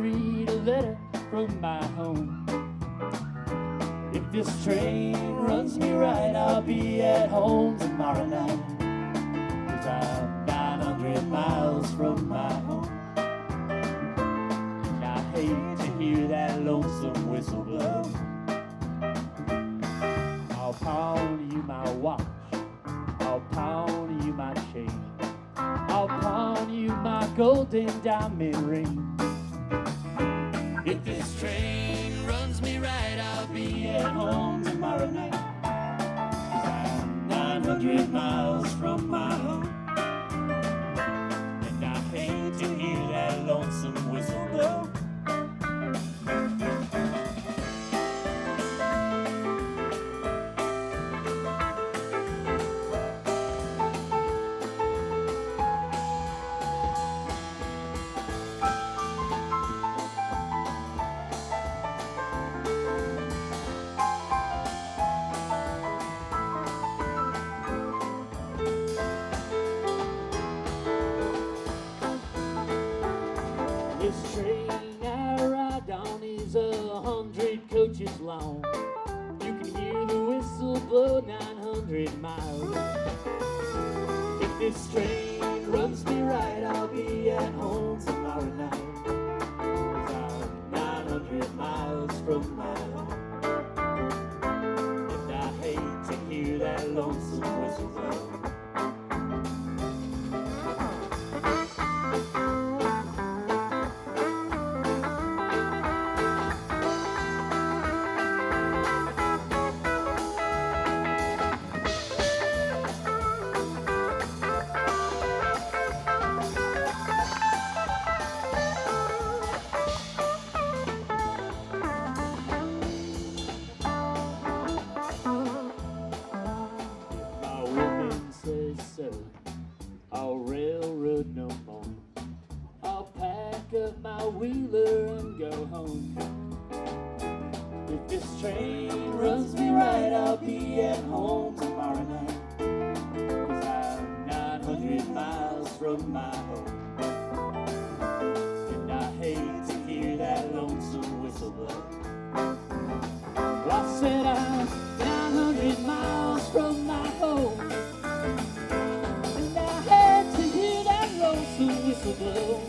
read a letter from my home. If this train runs me right, I'll be at home tomorrow night. 'Cause I'm 900 miles from my home. And I hate to hear that lonesome whistle blow. I'll pawn you my watch, I'll pawn you my chain, I'll pawn you my golden diamond ring. If this train runs me right, I'll be at home tomorrow night. 'Cause I'm 900 miles from my home. And I hate to hear that lonesome whistle blow. This train I ride on is 100 coaches long. You can hear the whistle blow 900 miles. If this train runs me right, I'll be at home tomorrow night. 'Cause I'm 900 miles from my home. And I hate to hear that lonesome whistle blow. So I'll railroad no more. I'll pack up my wheeler and go home. If this train runs me right, I'll be at home tomorrow night. 'Cause I'm 900 miles from my home. And I hate to hear that lonesome whistle blow. Well, I said I'm 900 miles from my home. Whistle blow.